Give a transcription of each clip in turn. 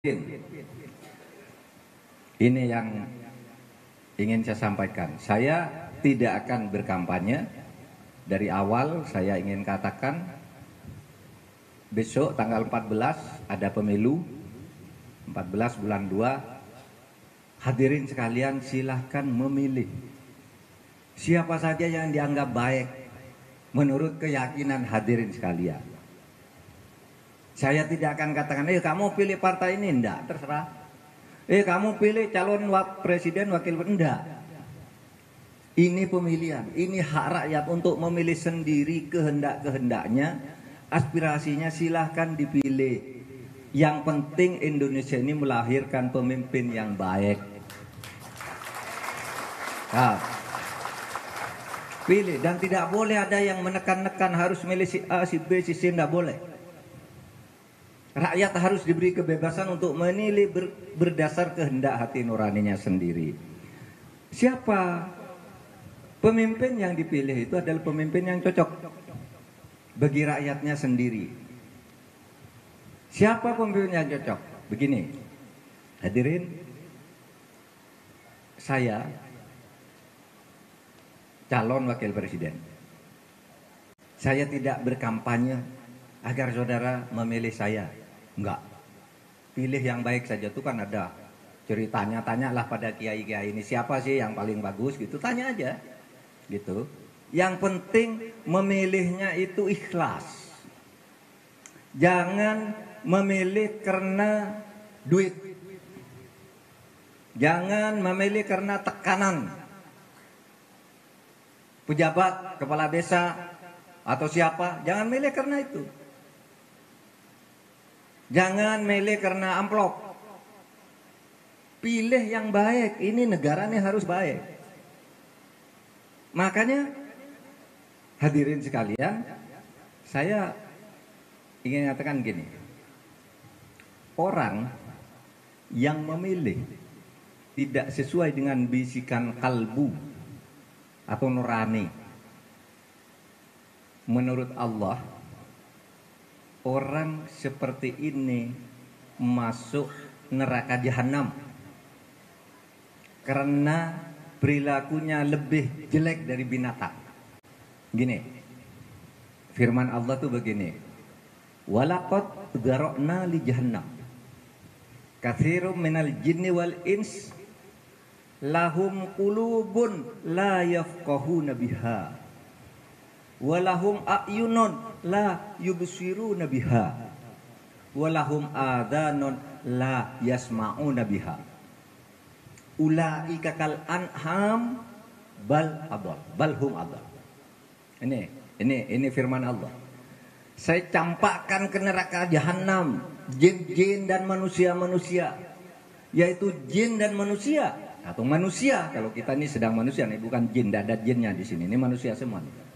Ini yang ingin saya sampaikan. Saya tidak akan berkampanye. Dari awal saya ingin katakan, besok tanggal 14 ada pemilu, 14 bulan 2. Hadirin sekalian, silahkan memilih siapa saja yang dianggap baik menurut keyakinan hadirin sekalian. Saya tidak akan katakan, kamu pilih partai ini, enggak, terserah. Kamu pilih calon presiden, wakil presiden, enggak. Ini pemilihan, ini hak rakyat untuk memilih sendiri kehendak-kehendaknya, aspirasinya silahkan dipilih. Yang penting Indonesia ini melahirkan pemimpin yang baik. Nah, pilih, dan tidak boleh ada yang menekan-nekan harus milih si A, si B, si C, enggak boleh. Rakyat harus diberi kebebasan untuk menilai berdasar kehendak hati nuraninya sendiri. Siapa pemimpin yang dipilih itu adalah pemimpin yang cocok bagi rakyatnya sendiri. Siapa pemimpin yang cocok? Begini, hadirin, saya calon wakil presiden. Saya tidak berkampanye agar saudara memilih saya. Enggak. Pilih yang baik saja, itu kan ada ceritanya, tanyalah pada kiai-kiai ini siapa sih yang paling bagus gitu, tanya aja gitu. Yang penting memilihnya itu ikhlas. Jangan memilih karena duit. Jangan memilih karena tekanan pejabat, kepala desa atau siapa, jangan milih karena itu. Jangan milih karena amplop. Pilih yang baik. Ini negaranya harus baik. Makanya hadirin sekalian, saya ingin katakan gini. Orang yang memilih tidak sesuai dengan bisikan kalbu atau nurani, menurut Allah, orang seperti ini masuk neraka jahanam karena perilakunya lebih jelek dari binatang. Gini, firman Allah tuh begini, walaqad dzara'na li jahannam katsirum minal jinni wal ins lahum qulubun la yafqahuna biha walahum a'yunun la yubsiruna biha walahum adhanun la yasma'una biha ulaika kal an'am bal hum adall. Ini firman Allah. Saya campakkan ke neraka jahanam jin-jin dan manusia-manusia, yaitu jin dan manusia atau manusia. Kalau kita ini sedang manusia nih, bukan jin, tidak ada jinnya di sini. Ini manusia semua nih.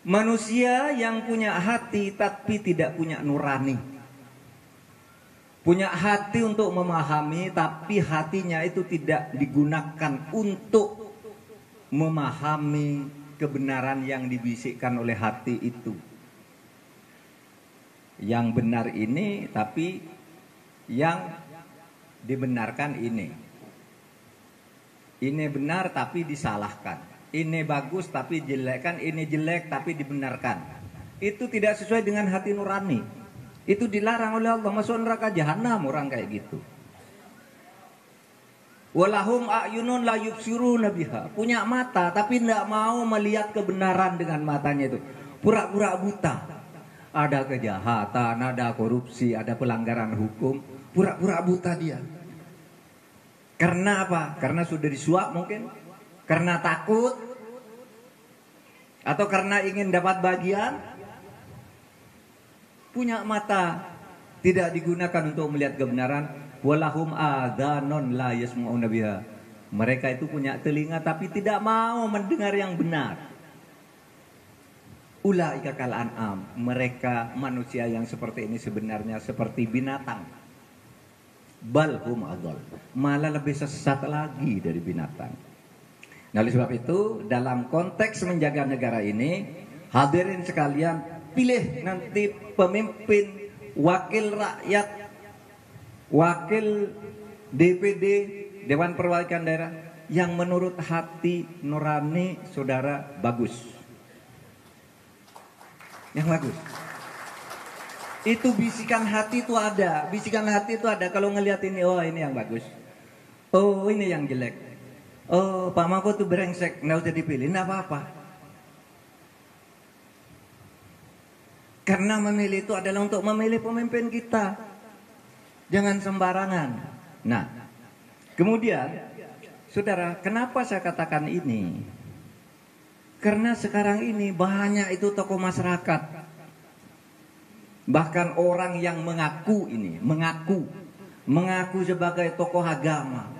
Manusia yang punya hati tapi tidak punya nurani. Punya hati untuk memahami tapi hatinya itu tidak digunakan untuk memahami kebenaran yang dibisikkan oleh hati itu. Yang benar ini tapi yang dibenarkan ini. Ini benar tapi disalahkan. Ini bagus tapi jelekkan, ini jelek tapi dibenarkan. Itu tidak sesuai dengan hati nurani. Itu dilarang oleh Allah, masuk neraka jahanam orang kayak gitu. Walahum a'yunun la yubsiruna biha. Punya mata tapi tidak mau melihat kebenaran dengan matanya itu. Pura-pura buta. Ada kejahatan, ada korupsi, ada pelanggaran hukum, pura-pura buta dia. Karena apa? Karena sudah disuap mungkin. Karena takut atau karena ingin dapat bagian. Punya mata tidak digunakan untuk melihat kebenaran. Walahum adhanun la yasma'una biha. Mereka itu punya telinga tapi tidak mau mendengar yang benar. Ulaika kal an'am. Mereka manusia yang seperti ini sebenarnya seperti binatang. Bal hum adall. Malah lebih sesat lagi dari binatang. Nah, oleh sebab itu dalam konteks menjaga negara ini, hadirin sekalian, pilih nanti pemimpin wakil rakyat wakil DPD Dewan Perwakilan Daerah yang menurut hati nurani saudara bagus. Yang bagus. Itu bisikan hati itu ada, bisikan hati itu ada. Kalau ngelihat ini, oh ini yang bagus. Oh ini yang jelek. Oh Pak Mahfud tuh brengsek, nggak usah dipilih, nggak apa-apa. Karena memilih itu adalah untuk memilih pemimpin kita. Jangan sembarangan. Nah, kemudian, saudara, kenapa saya katakan ini? Karena sekarang ini banyak itu tokoh masyarakat. Bahkan orang yang mengaku sebagai tokoh agama,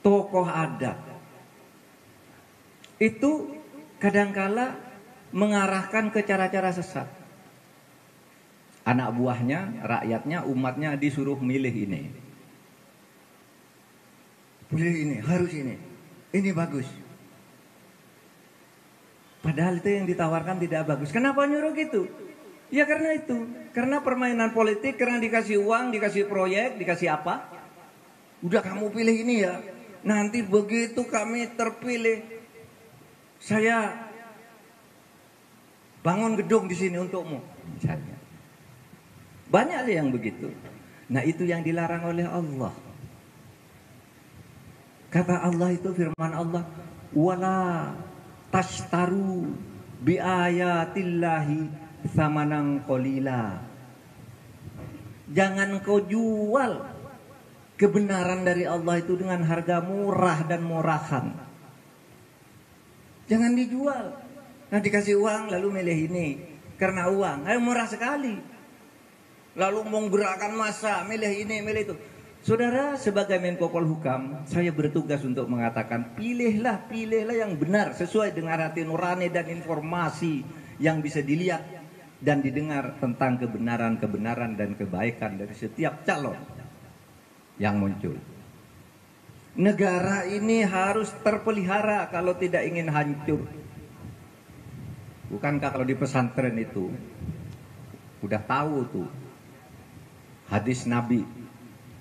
tokoh adat. Itu kadangkala mengarahkan ke cara-cara sesat. Anak buahnya, rakyatnya, umatnya disuruh milih ini. Pilih ini, harus ini bagus. Padahal itu yang ditawarkan tidak bagus. Kenapa nyuruh gitu? Ya karena itu. Karena permainan politik, karena dikasih uang, dikasih proyek, dikasih apa. Udah kamu pilih ini ya. Nanti begitu kami terpilih, saya bangun gedung di sini untukmu. Misalnya. Banyak yang begitu. Nah itu yang dilarang oleh Allah. Kata Allah itu firman Allah, wala tashtaru bi ayatillahi samanan qalila. Jangan kau jual kebenaran dari Allah itu dengan harga murah dan murahan. Jangan dijual. Nah dikasih uang lalu milih ini karena uang. Murah sekali. Lalu menggerakkan massa, milih ini, milih itu. Saudara, sebagai Menko Polhukam, saya bertugas untuk mengatakan, pilihlah yang benar sesuai dengan hati nurani dan informasi yang bisa dilihat dan didengar tentang kebenaran dan kebaikan dari setiap calon yang muncul. Negara ini harus terpelihara kalau tidak ingin hancur. Bukankah kalau di pesantren itu udah tahu tuh hadis Nabi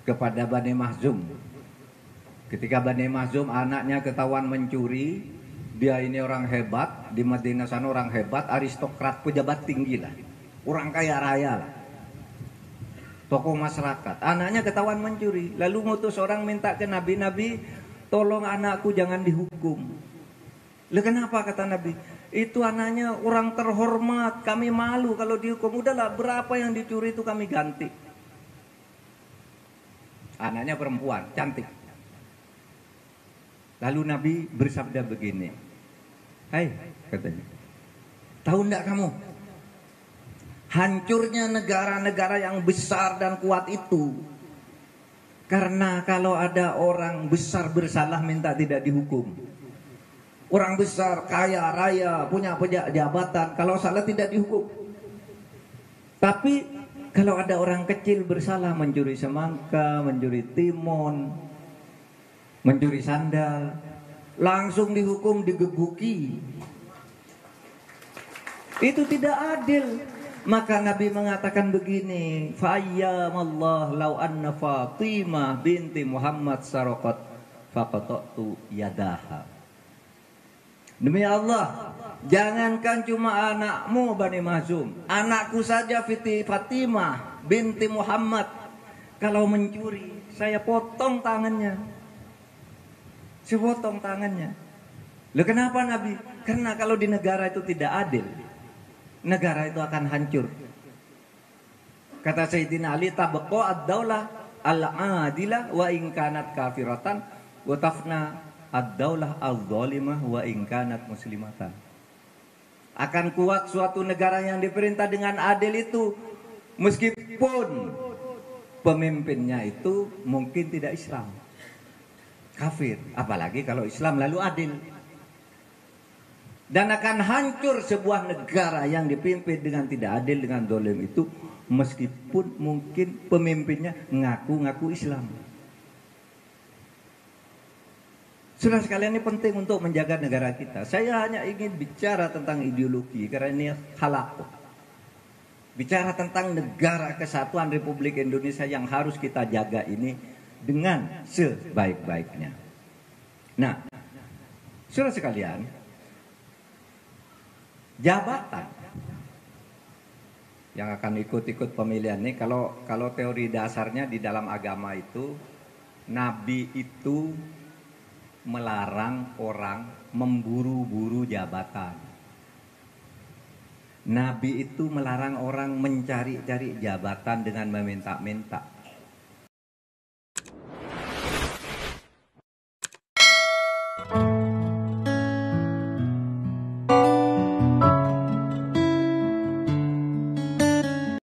kepada Bani Mahzum. Ketika Bani Mahzum anaknya ketahuan mencuri, dia ini orang hebat, di Madinah sana orang hebat, aristokrat, pejabat tinggi lah, orang kaya raya lah, tokoh masyarakat. Anaknya ketahuan mencuri, lalu ngutus orang minta ke Nabi, Nabi tolong anakku jangan dihukum. Lah kenapa kata Nabi? Itu anaknya orang terhormat, kami malu kalau dihukum. Udahlah berapa yang dicuri itu kami ganti. Anaknya perempuan, cantik. Lalu Nabi bersabda begini, hai katanya, tahu enggak kamu hancurnya negara-negara yang besar dan kuat itu karena kalau ada orang besar bersalah minta tidak dihukum. Orang besar, kaya, raya, punya jabatan, kalau salah tidak dihukum. Tapi kalau ada orang kecil bersalah mencuri semangka, mencuri timun, mencuri sandal, langsung dihukum, digebuki. Itu tidak adil. Maka Nabi mengatakan begini, fa'ayyamallah law anna Fatimah binti Muhammad saraqat faqata'tu yadaha. Demi Allah, jangankan cuma anakmu Bani Mahzum, anakku saja Fatimah binti Muhammad kalau mencuri, saya potong tangannya. Saya potong tangannya. Loh kenapa Nabi? Karena kalau di negara itu tidak adil, negara itu akan hancur. Kata Sayyidina Ali, tabqa ad-daulah al-adilah wa in kanat kafiratan wa tafna ad-daulah al-zalimah wa in kanat muslimatan. Akan kuat suatu negara yang diperintah dengan adil itu meskipun pemimpinnya itu mungkin tidak Islam, kafir, apalagi kalau Islam lalu adil. Dan akan hancur sebuah negara yang dipimpin dengan tidak adil, dengan zalim itu meskipun mungkin pemimpinnya ngaku-ngaku Islam. Saudara sekalian, ini penting untuk menjaga negara kita. Saya hanya ingin bicara tentang ideologi karena ini halal. Bicara tentang negara kesatuan Republik Indonesia yang harus kita jaga ini dengan sebaik-baiknya. Nah, saudara sekalian, jabatan yang akan ikut-ikut pemilihan ini, kalau teori dasarnya di dalam agama itu, Nabi itu melarang orang memburu-buru jabatan. Nabi itu melarang orang mencari-cari jabatan dengan meminta-minta.